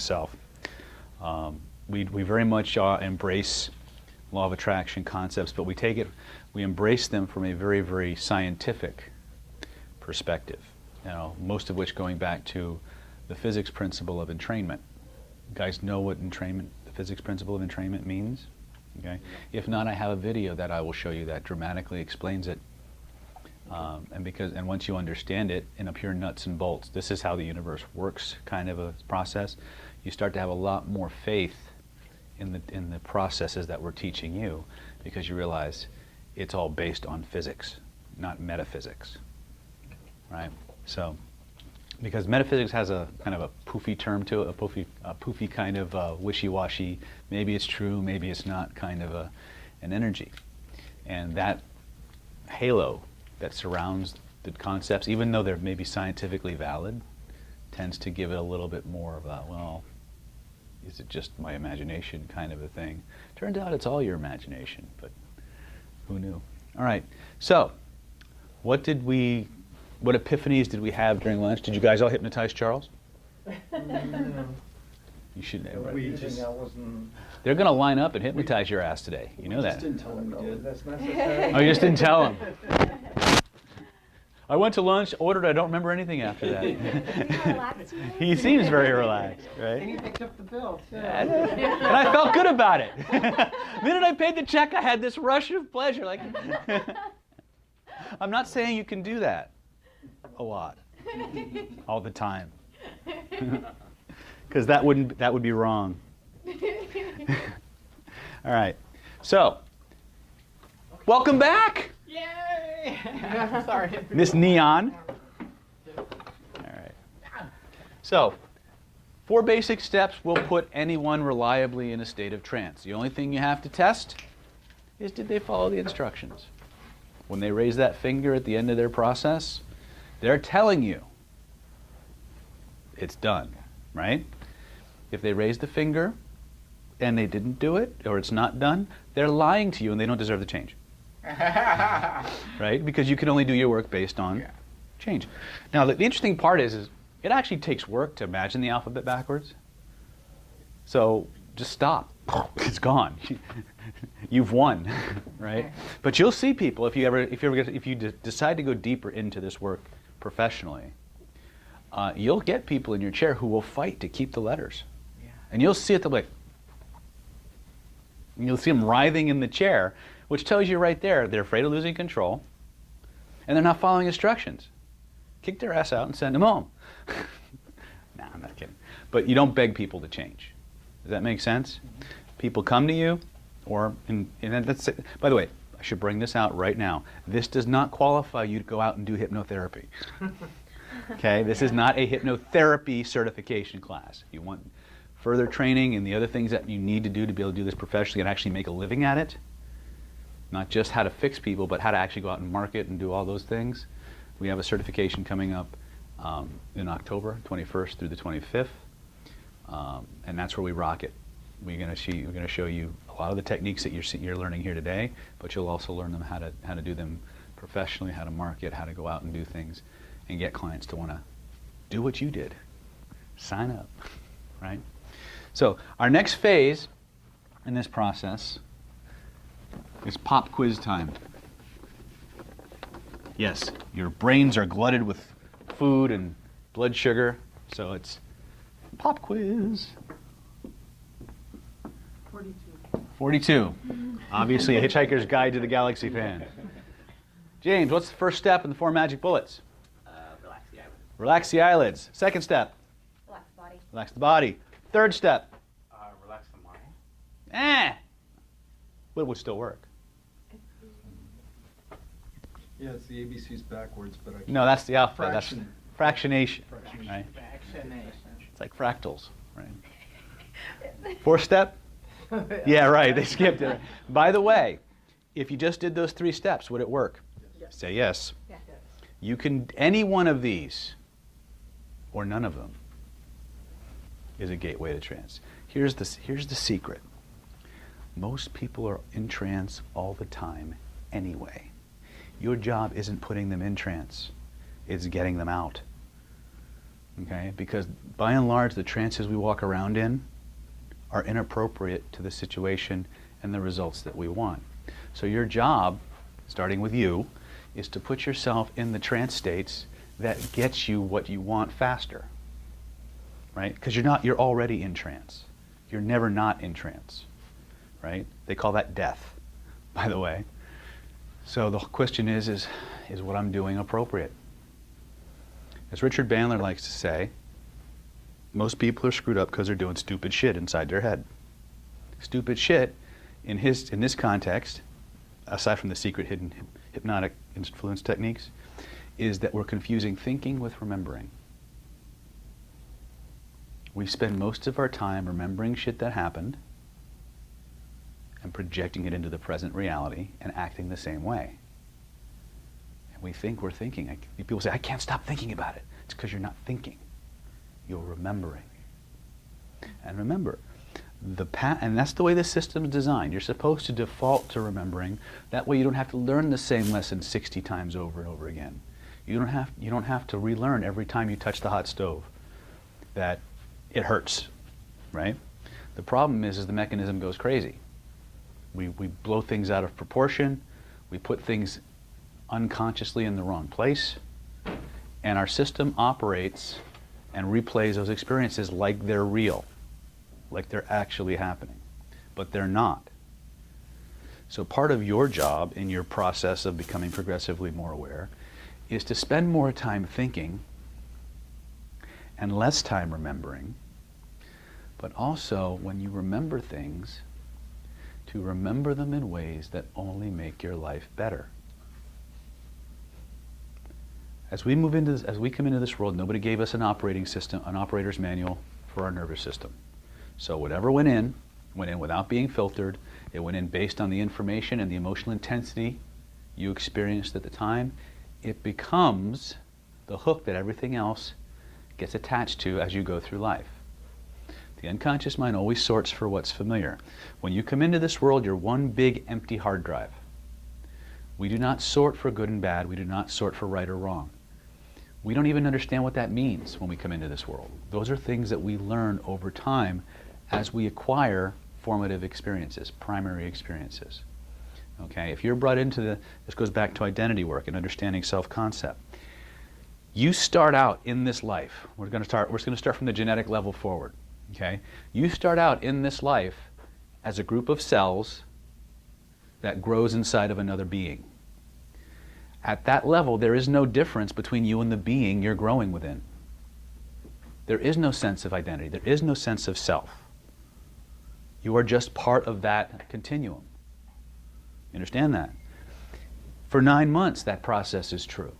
itself. We very much embrace law of attraction concepts, but we embrace them from a very, very scientific perspective. You know, most of which going back to the physics principle of entrainment. You guys know what entrainment, the physics principle of entrainment means? Okay. If not, I have a video that I will show you that dramatically explains it. And once you understand it in a pure nuts and bolts, this is how the universe works kind of a process, you start to have a lot more faith in the processes that we're teaching you, because you realize it's all based on physics, not metaphysics, right? So, because metaphysics has a kind of a poofy term to it, a poofy kind of wishy-washy, maybe it's true, maybe it's not kind of an energy. And that halo that surrounds the concepts, even though they're maybe scientifically valid, tends to give it a little bit more of a, well, is it just my imagination kind of a thing? Turns out it's all your imagination, but who knew? All right, so what epiphanies did we have during lunch? Did you guys all hypnotize Charles? No. You should. They're going to line up and hypnotize your ass today. You know that. Just didn't tell him we did. That's necessary. Oh, you just didn't tell him. I went to lunch, ordered, I don't remember anything after that. He seems very relaxed, right? And he picked up the bill, too. And I felt good about it. The minute I paid the check, I had this rush of pleasure. Like, I'm not saying you can do that a lot, all the time, because that would be wrong. All right, so welcome back. Yay! Sorry. Miss Neon. All right. So, 4 basic steps will put anyone reliably in a state of trance. The only thing you have to test is, did they follow the instructions? When they raise that finger at the end of their process, they're telling you it's done, right? If they raise the finger and they didn't do it, or it's not done, they're lying to you and they don't deserve the change. Right? Because you can only do your work based on change. Now, the interesting part is it actually takes work to imagine the alphabet backwards. So just stop. It's gone. You've won, right? But you'll see people if you decide to go deeper into this work professionally. You'll get people in your chair who will fight to keep the letters, and you'll see it. They'll be like, you'll see them writhing in the chair, which tells you right there they're afraid of losing control, and they're not following instructions. Kick their ass out and send them home. Nah, I'm not kidding. But you don't beg people to change. Does that make sense? People come to you, and that's it. By the way, I should bring this out right now. This does not qualify you to go out and do hypnotherapy. Okay, this is not a hypnotherapy certification class. You want further training and the other things that you need to do to be able to do this professionally and actually make a living at it. Not just how to fix people, but how to actually go out and market and do all those things. We have a certification coming up in October 21st through the 25th, and that's where we rock it. We're going to show you a lot of the techniques that you're learning here today, but you'll also learn them how to do them professionally, how to market, how to go out and do things, and get clients to want to do what you did. Sign up, right? So our next phase in this process is pop quiz time. Yes, your brains are glutted with food and blood sugar, so it's pop quiz. 42. Obviously a Hitchhiker's Guide to the Galaxy fan. James, what's the first step in the 4 magic bullets? Relax the eyelids. Relax the eyelids. Second step? Relax the body. Relax the body. Third step? Relax the mind. But it would still work. Yeah, it's the ABCs backwards, but I can't. No, that's the alphabet. Fraction. That's fractionation. Fractionation. Right? Vaccination. It's like fractals, right? Fourth step? Yeah, right. They skipped it. By the way, if you just did those 3 steps, would it work? Yes. Say yes. Yeah. You can, any one of these, or none of them, is a gateway to trance. Here's the secret. Most people are in trance all the time anyway. Your job isn't putting them in trance, it's getting them out. Okay? Because by and large, the trances we walk around in are inappropriate to the situation and the results that we want. So your job, starting with you, is to put yourself in the trance states that gets you what you want faster. Right? Because you're already in trance. You're never not in trance. Right? They call that death, by the way. So the question is what I'm doing appropriate? As Richard Bandler likes to say, most people are screwed up because they're doing stupid shit inside their head. Stupid shit, in this context, aside from the secret hidden hypnotic influence techniques, is that we're confusing thinking with remembering. We spend most of our time remembering shit that happened and projecting it into the present reality and acting the same way. And we think we're thinking. People say, I can't stop thinking about it. It's because you're not thinking. You're remembering. And remember, and that's the way the system is designed. You're supposed to default to remembering. That way you don't have to learn the same lesson 60 times over and over again. You don't have to relearn every time you touch the hot stove that it hurts, right? The problem is the mechanism goes crazy. We blow things out of proportion. We put things unconsciously in the wrong place. And our system operates and replays those experiences like they're real, like they're actually happening. But they're not. So part of your job in your process of becoming progressively more aware is to spend more time thinking and less time remembering, but also when you remember things, to remember them in ways that only make your life better. As we come into this world, nobody gave us an operating system, an operator's manual for our nervous system. So whatever went in without being filtered. It went in based on the information and the emotional intensity you experienced at the time. It becomes the hook that everything else gets attached to as you go through life. The unconscious mind always sorts for what's familiar. When you come into this world, you're one big empty hard drive. We do not sort for good and bad. We do not sort for right or wrong. We don't even understand what that means when we come into this world. Those are things that we learn over time as we acquire formative experiences, primary experiences. Okay, if you're brought into this goes back to identity work and understanding self-concept. You start out in this life. We're going to start from the genetic level forward. Okay, you start out in this life as a group of cells that grows inside of another being. At that level, there is no difference between you and the being you're growing within. There is no sense of identity. There is no sense of self. You are just part of that continuum. You understand that? For 9 months, that process is true.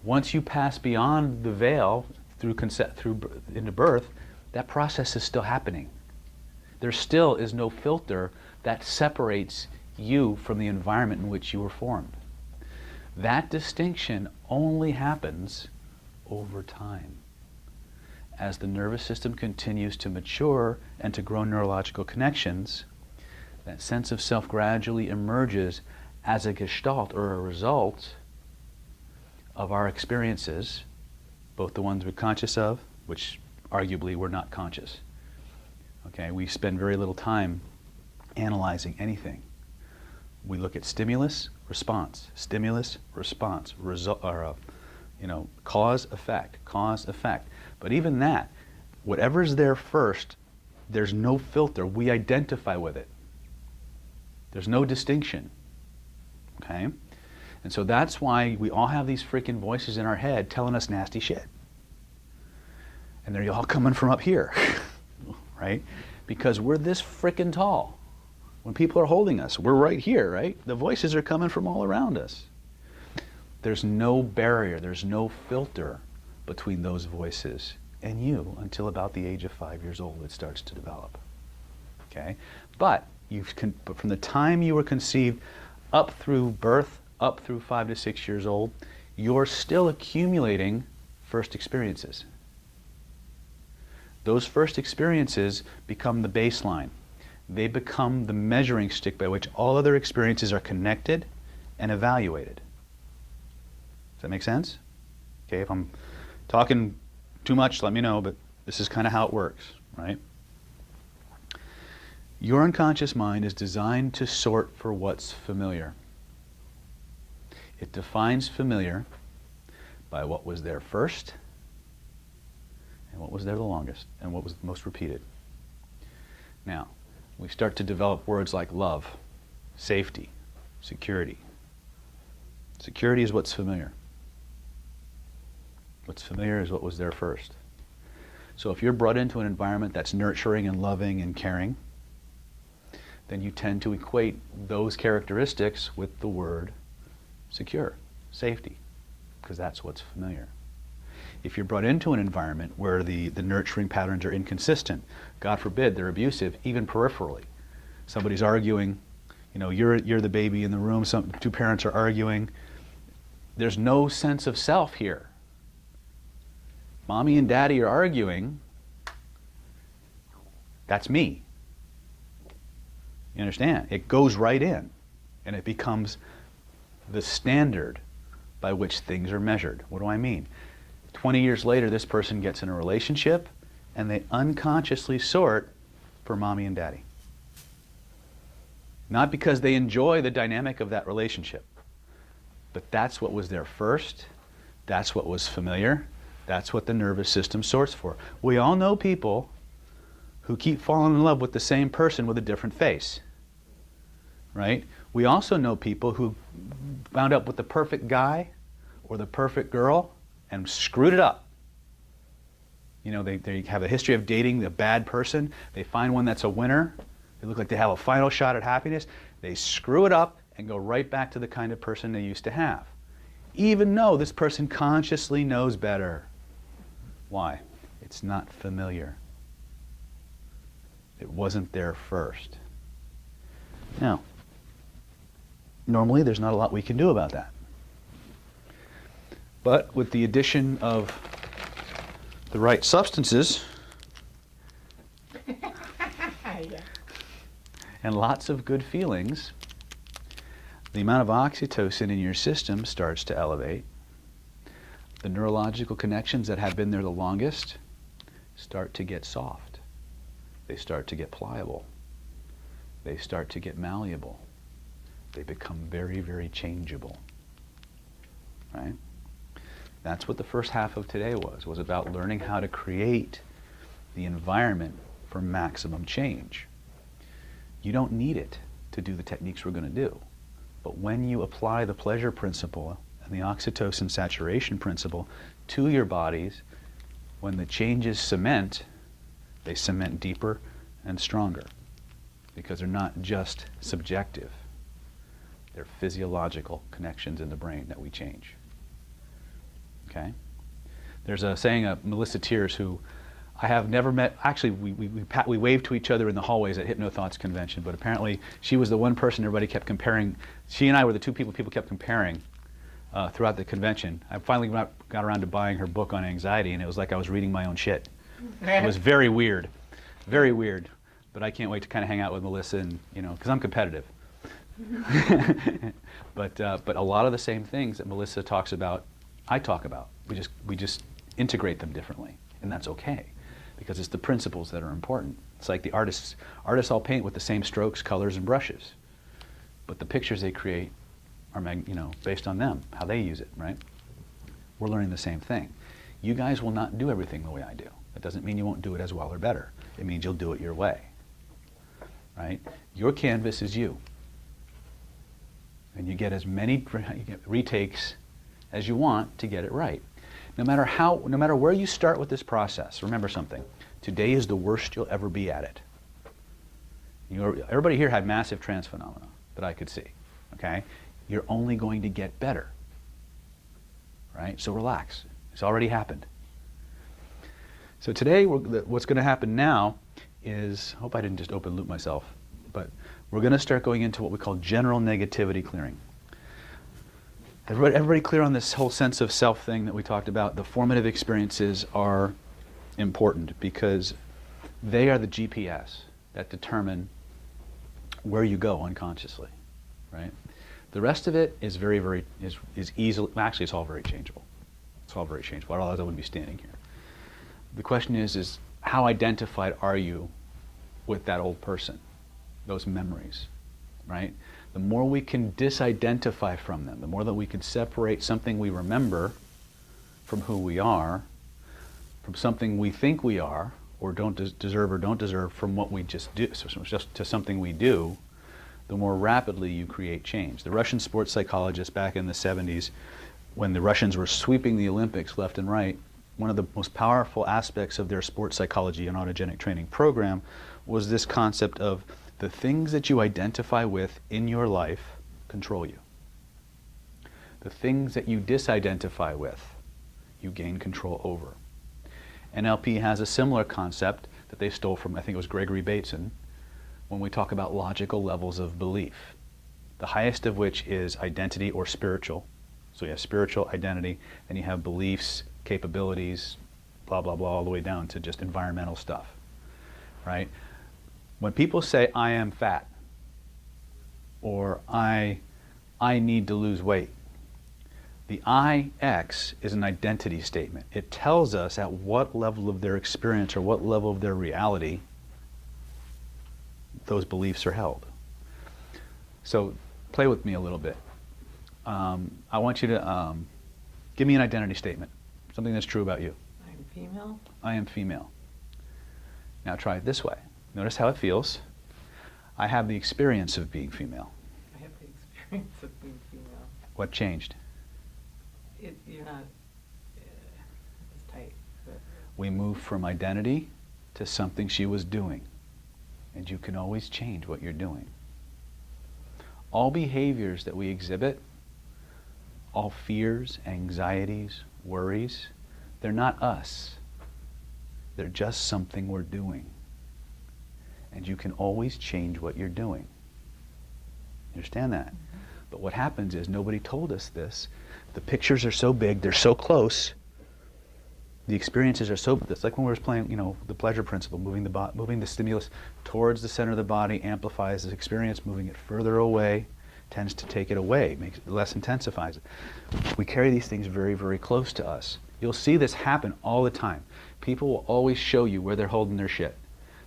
Once you pass beyond the veil into birth, that process is still happening. There still is no filter that separates you from the environment in which you were formed. That distinction only happens over time. As the nervous system continues to mature and to grow neurological connections, that sense of self gradually emerges as a gestalt or a result of our experiences, both the ones we're conscious of, which arguably we're not conscious. Okay, we spend very little time analyzing anything. We look at stimulus, response, cause, effect. But even that, whatever's there first, there's no filter. We identify with it. There's no distinction. Okay? And so that's why we all have these freaking voices in our head telling us nasty shit. And they're all coming from up here, right? Because we're this freaking tall. When people are holding us, we're right here, right? The voices are coming from all around us. There's no barrier, there's no filter between those voices and you until about the age of 5 years old it starts to develop. Okay? But from the time you were conceived up through birth, up through 5 to 6 years old, you're still accumulating first experiences. Those first experiences become the baseline. They become the measuring stick by which all other experiences are connected and evaluated. Does that make sense? Okay, if I'm talking too much, let me know, but this is kind of how it works, right? Your unconscious mind is designed to sort for what's familiar. It defines familiar by what was there first, and what was there the longest, and what was most repeated. Now, we start to develop words like love, safety, security. Security is what's familiar. What's familiar is what was there first. So if you're brought into an environment that's nurturing and loving and caring, then you tend to equate those characteristics with the word secure, safety, because that's what's familiar. If you're brought into an environment where the nurturing patterns are inconsistent, God forbid they're abusive, even peripherally. Somebody's arguing, you know, you're the baby in the room, two parents are arguing. There's no sense of self here. Mommy and daddy are arguing. That's me. You understand? It goes right in, and it becomes the standard by which things are measured. What do I mean? 20 years later, this person gets in a relationship, and they unconsciously sort for mommy and daddy. Not because they enjoy the dynamic of that relationship, but that's what was there first, that's what was familiar, that's what the nervous system sorts for. We all know people who keep falling in love with the same person with a different face, right? We also know people who wound up with the perfect guy or the perfect girl and screwed it up. You know, they have a history of dating a bad person. They find one that's a winner. They look like they have a final shot at happiness. They screw it up and go right back to the kind of person they used to have, even though this person consciously knows better. Why? It's not familiar. It wasn't there first. Now, normally there's not a lot we can do about that. But with the addition of the right substances and lots of good feelings, the amount of oxytocin in your system starts to elevate. The neurological connections that have been there the longest start to get soft. They start to get pliable. They start to get malleable. They become very, very changeable. Right? That's what the first half of today was about learning how to create the environment for maximum change. You don't need it to do the techniques we're going to do. But when you apply the pleasure principle and the oxytocin saturation principle to your bodies, when the changes cement, they cement deeper and stronger, because they're not just subjective. They're physiological connections in the brain that we change. Okay? There's a saying of Melissa Tiers, who I have never met. Actually, we waved to each other in the hallways at Hypnothoughts convention, but apparently she was the one person everybody kept comparing. She and I were the two people kept comparing throughout the convention. I finally got around to buying her book on anxiety, and it was like I was reading my own shit. It was very weird, very weird. But I can't wait to kind of hang out with Melissa, and you know, because I'm competitive. But a lot of the same things that Melissa talks about, I talk about. We just integrate them differently, and that's okay, because it's the principles that are important. It's like the artists all paint with the same strokes, colors, and brushes, but the pictures they create are, you know, based on them, how they use it, right? We're learning the same thing. You guys will not do everything the way I do. That doesn't mean you won't do it as well or better. It means you'll do it your way, right? Your canvas is you, and you get as many retakes as you want to get it right. No matter where you start with this process, remember something. Today is the worst you'll ever be at it. Everybody here had massive trance phenomena that I could see, okay? You're only going to get better, right? So relax. It's already happened. So today, what's going to happen now is, I hope I didn't just open loop myself, but we're going to start going into what we call general negativity clearing. Everybody clear on this whole sense of self thing that we talked about? The formative experiences are important because they are the GPS that determine where you go unconsciously, right? The rest of it is is easily, actually it's all very changeable. It's all very changeable, otherwise I wouldn't be standing here. the question is how identified are you with that old person, those memories, right? The more we can disidentify from them, the more that we can separate something we remember from who we are, from something we think we are, or deserve or don't deserve from what we just do, so just to something we do, the more rapidly you create change. The Russian sports psychologists back in the 70s, when the Russians were sweeping the Olympics left and right, one of the most powerful aspects of their sports psychology and autogenic training program was this concept of the things that you identify with in your life control you. The things that you disidentify with, you gain control over. NLP has a similar concept that they stole from, I think it was Gregory Bateson, when we talk about logical levels of belief. The highest of which is identity or spiritual. So you have spiritual identity, then you have beliefs, capabilities, blah, blah, blah, all the way down to just environmental stuff, right? When people say, I am fat, or I need to lose weight, the IX is an identity statement. It tells us at what level of their experience or what level of their reality those beliefs are held. So play with me a little bit. I want you to give me an identity statement, something that's true about you. I'm female. I am female. Now try it this way. Notice how it feels. I have the experience of being female. I have the experience of being female. What changed? You're not as tight. But We moved from identity to something she was doing. And you can always change what you're doing. All behaviors that we exhibit, all fears, anxieties, worries, they're not us. They're just something we're doing. And you can always change what you're doing. You understand that? Mm-hmm. But what happens is nobody told us this. The pictures are so big, they're so close. The experiences are so, it's like when we were playing, the pleasure principle, moving the stimulus towards the center of the body amplifies the experience, moving it further away tends to take it away, makes it less, intensifies it. We carry these things very, very close to us. You'll see this happen all the time. People will always show you where they're holding their shit.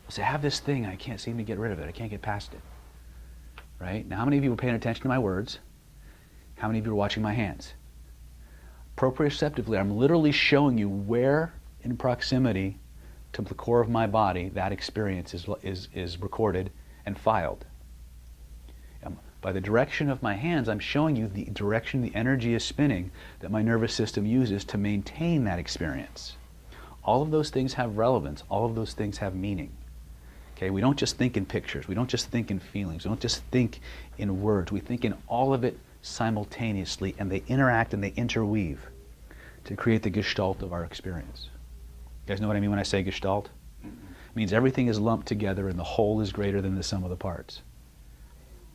They'll say, I have this thing, I can't seem to get rid of it, I can't get past it. Right? Now, how many of you are paying attention to my words? How many of you are watching my hands? Proprioceptively, I'm literally showing you where in proximity to the core of my body that experience is recorded and filed. By the direction of my hands, I'm showing you the direction the energy is spinning that my nervous system uses to maintain that experience. All of those things have relevance. All of those things have meaning. Okay? We don't just think in pictures. We don't just think in feelings. We don't just think in words. We think in all of it simultaneously, and they interact and they interweave to create the Gestalt of our experience. You guys know what I mean when I say Gestalt? It means everything is lumped together and the whole is greater than the sum of the parts.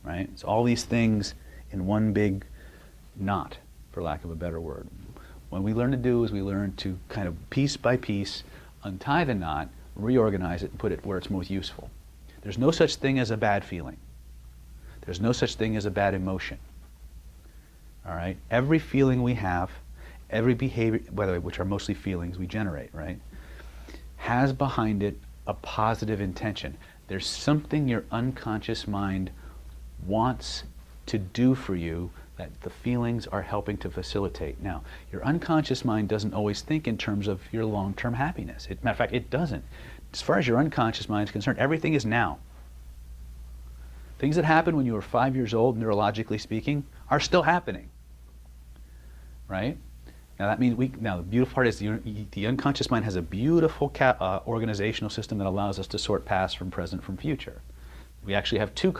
Right? So all these things in one big knot, for lack of a better word. What we learn to do is we learn to kind of piece by piece untie the knot, reorganize it, and put it where it's most useful. There's no such thing as a bad feeling. There's no such thing as a bad emotion. All right? Every feeling we have, every behavior, by the way, which are mostly feelings we generate, right, has behind it a positive intention. There's something your unconscious mind wants to do for you that the feelings are helping to facilitate. Now, your unconscious mind doesn't always think in terms of your long-term happiness. Matter of fact, it doesn't. As far as your unconscious mind is concerned, everything is now. Things that happened when you were 5 years old, neurologically speaking, are still happening. Right? Now that means the beautiful part is the unconscious mind has a beautiful organizational system that allows us to sort past from present from future. We actually have two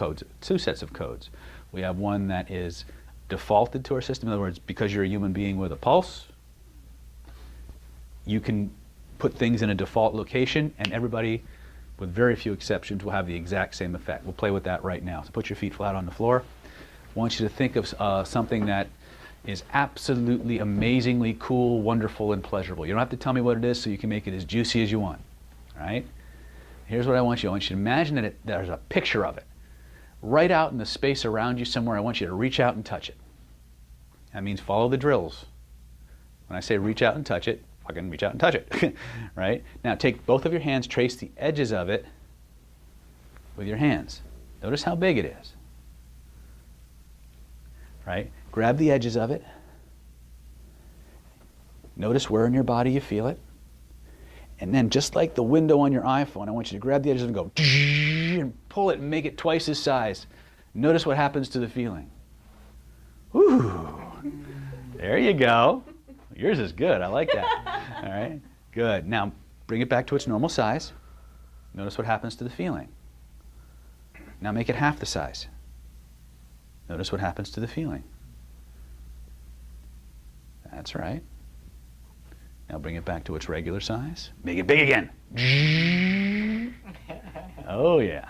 sets of codes. We have one that is defaulted to our system. In other words, because you're a human being with a pulse, you can put things in a default location and everybody, with very few exceptions, will have the exact same effect. We'll play with that right now. So put your feet flat on the floor. I want you to think of something that is absolutely amazingly cool, wonderful, and pleasurable. You don't have to tell me what it is so you can make it as juicy as you want. All right? Here's what I want you to imagine that there's a picture of it. Right out in the space around you somewhere, I want you to reach out and touch it. That means follow the drills. When I say reach out and touch it, fucking reach out and touch it, right? Now take both of your hands, trace the edges of it with your hands. Notice how big it is, right? Grab the edges of it. Notice where in your body you feel it. And then just like the window on your iPhone, I want you to grab the edges and go and pull it and make it twice its size. Notice what happens to the feeling. Woo! There you go. Yours is good. I like that. All right. Good. Now bring it back to its normal size. Notice what happens to the feeling. Now make it half the size. Notice what happens to the feeling. That's right. Now bring it back to its regular size. Make it big again. Oh yeah.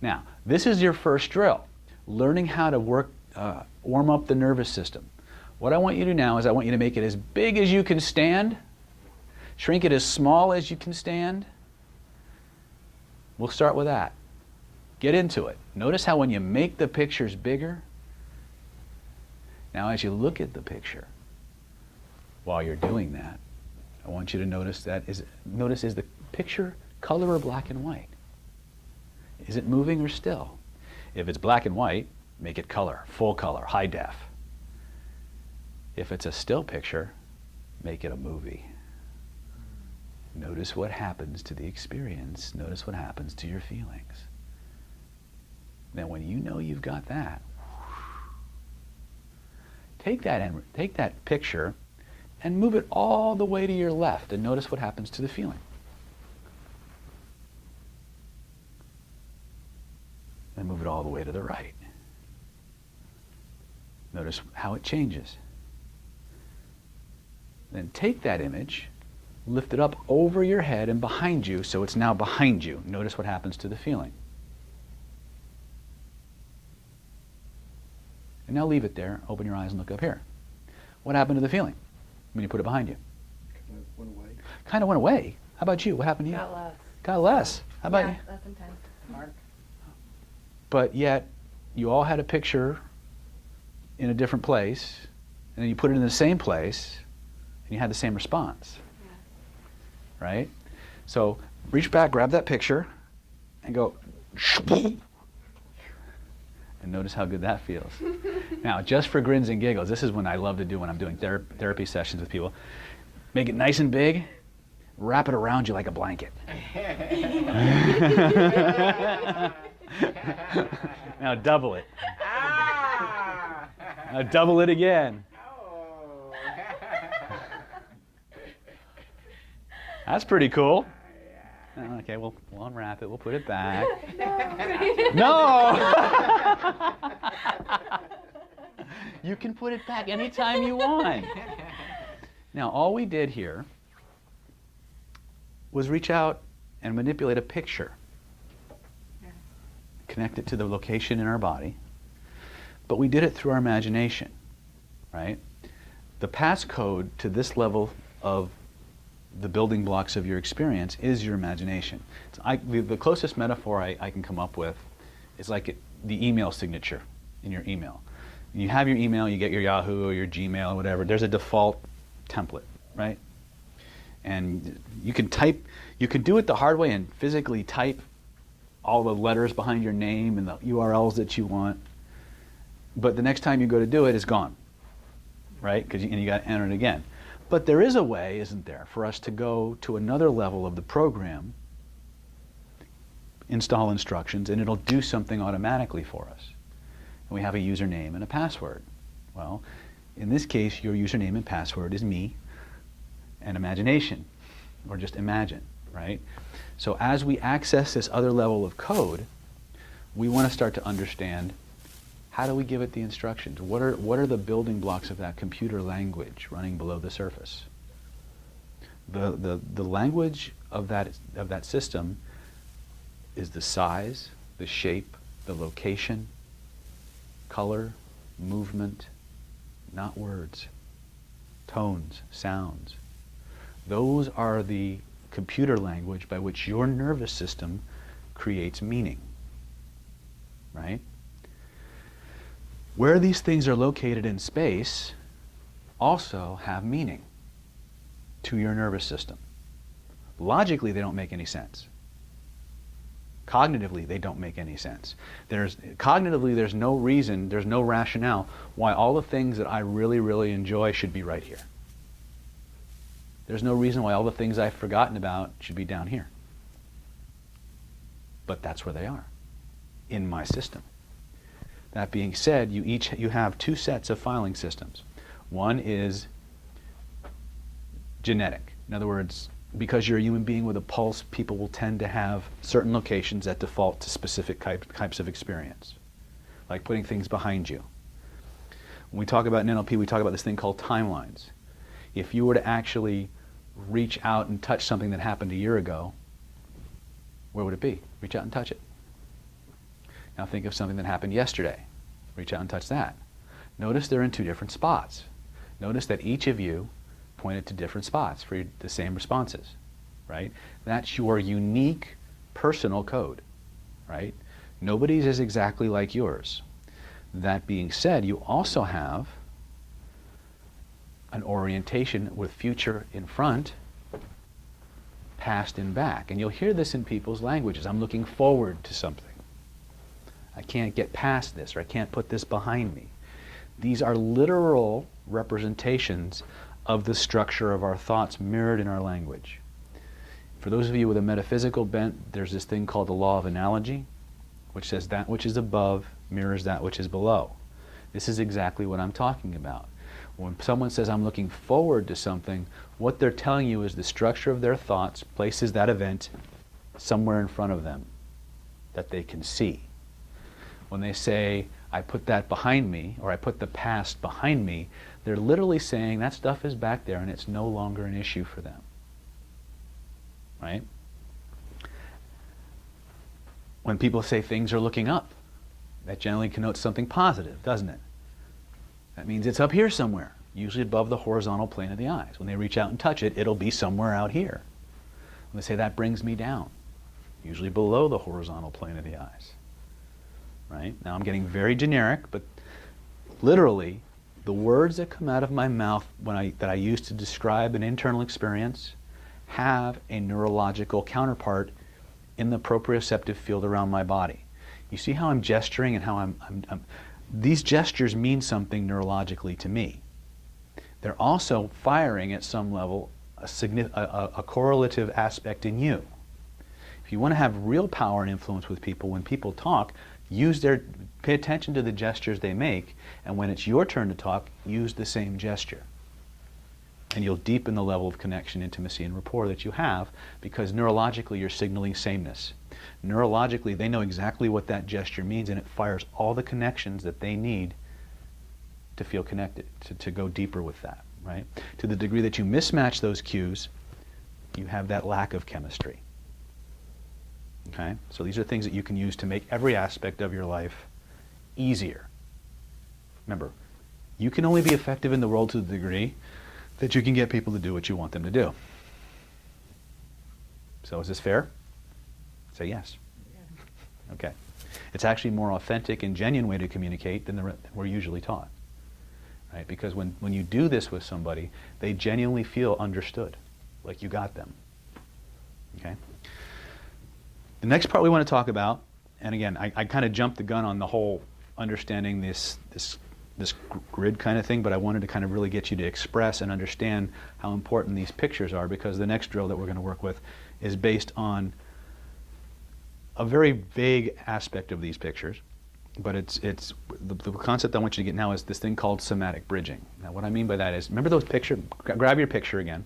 Now, this is your first drill. Learning how to warm up the nervous system. What I want you to do now is I want you to make it as big as you can stand. Shrink it as small as you can stand. We'll start with that. Get into it. Notice how when you make the pictures bigger, now as you look at the picture, while you're doing that, I want you to notice is the picture color or black and white? Is it moving or still? If it's black and white, make it color, full color, high def. If it's a still picture, make it a movie. Notice what happens to the experience. Notice what happens to your feelings. Then when you know you've got that, take that picture and move it all the way to your left and notice what happens to the feeling. Then move it all the way to the right. Notice how it changes. Then take that image, lift it up over your head and behind you so it's now behind you. Notice what happens to the feeling. And now leave it there, open your eyes and look up here. What happened to the feeling when you put it behind you? Kind of went away. Kind of went away. How about you? What happened to you? Got less. Got less. How about you? Yeah, that's intense. Mark. But yet, you all had a picture in a different place, and then you put it in the same place, and you had the same response. Yeah. Right? So reach back, grab that picture, and go, and notice how good that feels. Now, just for grins and giggles, this is what I love to do when I'm doing therapy sessions with people. Make it nice and big, wrap it around you like a blanket. Now double it. Now double it again. That's pretty cool. Okay, we'll unwrap it. We'll put it back. No! You can put it back anytime you want. Now, all we did here was reach out and manipulate a picture. Connect it to the location in our body. But we did it through our imagination, right? The passcode to this level of the building blocks of your experience is your imagination. The closest metaphor I can come up with is like the email signature in your email. You have your email, you get your Yahoo or your Gmail or whatever. There's a default template, right? And you can do it the hard way and physically type all the letters behind your name and the URLs that you want. But the next time you go to do it, it's gone, right? And you got to enter it again. But there is a way, isn't there, for us to go to another level of the program, install instructions, and it'll do something automatically for us. And we have a username and a password. Well, in this case, your username and password is me and imagination, or just imagine, right? So as we access this other level of code, we want to start to understand, how do we give it the instructions? What are the building blocks of that computer language running below the surface? The language of that system is the size, the shape, the location, color, movement, not words, tones, sounds. Those are the computer language by which your nervous system creates meaning, right? Where these things are located in space also have meaning. to your nervous system. Logically, they don't make any sense. Cognitively, they don't make any sense. Cognitively, there's no reason, there's no rationale why all the things that I really, really enjoy should be right here. There's no reason why all the things I've forgotten about should be down here. But that's where they are, in my system. That being said, you have two sets of filing systems. One is genetic. In other words, because you're a human being with a pulse, people will tend to have certain locations that default to specific types of experience, like putting things behind you. When we talk about in NLP, we talk about this thing called timelines. If you were to actually reach out and touch something that happened a year ago, where would it be? Reach out and touch it. Now think of something that happened yesterday. Reach out and touch that. Notice they're in two different spots. Notice that each of you pointed to different spots for the same responses, right? That's your unique personal code, right? Nobody's is exactly like yours. That being said, you also have an orientation with future in front, past in back. And you'll hear this in people's languages. I'm looking forward to something. I can't get past this, or I can't put this behind me. These are literal representations of the structure of our thoughts mirrored in our language. For those of you with a metaphysical bent, there's this thing called the law of analogy, which says that which is above mirrors that which is below. This is exactly what I'm talking about. When someone says, I'm looking forward to something, what they're telling you is the structure of their thoughts places that event somewhere in front of them that they can see. When they say, I put that behind me, or I put the past behind me, they're literally saying that stuff is back there and it's no longer an issue for them. Right? When people say things are looking up, that generally connotes something positive, doesn't it? That means it's up here somewhere, usually above the horizontal plane of the eyes. When they reach out and touch it, it'll be somewhere out here. When they say that brings me down, usually below the horizontal plane of the eyes. Right? Now I'm getting very generic, but literally, the words that come out of my mouth that I use to describe an internal experience have a neurological counterpart in the proprioceptive field around my body. You see how I'm gesturing and how these gestures mean something neurologically to me. They're also firing at some level a correlative aspect in you. If you want to have real power and influence with people, when people talk, pay attention to the gestures they make, and when it's your turn to talk, use the same gesture. And you'll deepen the level of connection, intimacy, and rapport that you have, because neurologically you're signaling sameness. Neurologically, they know exactly what that gesture means, and it fires all the connections that they need to feel connected, to go deeper with that, right? To the degree that you mismatch those cues, you have that lack of chemistry. Okay? So these are things that you can use to make every aspect of your life easier. Remember, you can only be effective in the world to the degree that you can get people to do what you want them to do. So is this fair? Say yes. Yeah. Okay. It's actually a more authentic and genuine way to communicate than we're usually taught. Right? Because when you do this with somebody, they genuinely feel understood, like you got them. Okay? The next part we want to talk about, and again, I kind of jumped the gun on the whole understanding this grid kind of thing, but I wanted to kind of really get you to express and understand how important these pictures are, because the next drill that we're going to work with is based on a very vague aspect of these pictures, but the concept I want you to get now is this thing called somatic bridging. Now what I mean by that is, remember those pictures? Grab your picture again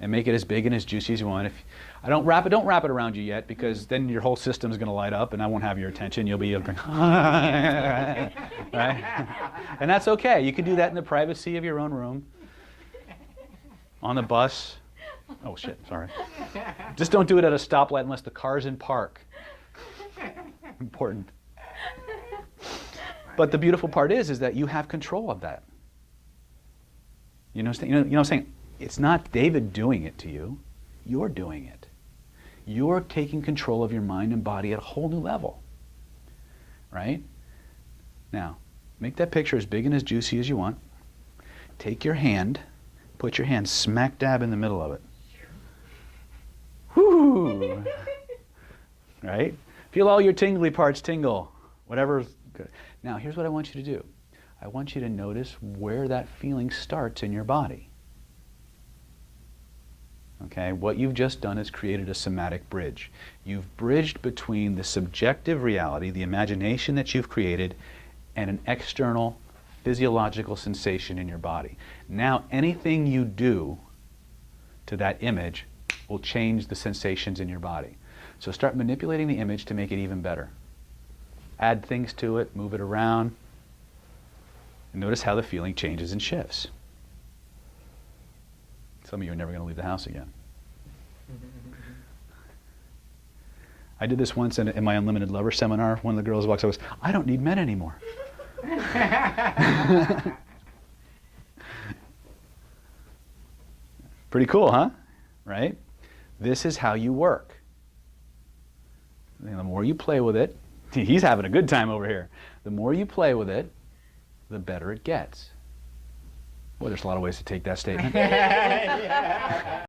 and make it as big and as juicy as you want. If don't wrap it around you yet, because then your whole system's going to light up and I won't have your attention. You'll be going, right? And that's okay. You can do that in the privacy of your own room, on the bus. Oh shit, sorry. Just don't do it at a stoplight unless the car's in park. Important. But the beautiful part is that you have control of that. You know what I'm saying? It's not David doing it to you. You're doing it. You're taking control of your mind and body at a whole new level. Right? Now, make that picture as big and as juicy as you want. Take your hand, Put your hand smack dab in the middle of it. Whoo! Right? Feel all your tingly parts tingle. Whatever's good. Now, here's what I want you to do. I want you to notice where that feeling starts in your body. Okay? What you've just done is created a somatic bridge. You've bridged between the subjective reality, the imagination that you've created, and an external physiological sensation in your body. Now, anything you do to that image will change the sensations in your body. So start manipulating the image to make it even better. Add things to it, move it around, and notice how the feeling changes and shifts. Some of you are never going to leave the house again. I did this once in my Unlimited Lover seminar. One of the girls walks up and says, I don't need men anymore. Pretty cool, huh? Right? This is how you work. And the more you play with it, he's having a good time over here. The more you play with it, the better it gets. Well, there's a lot of ways to take that statement.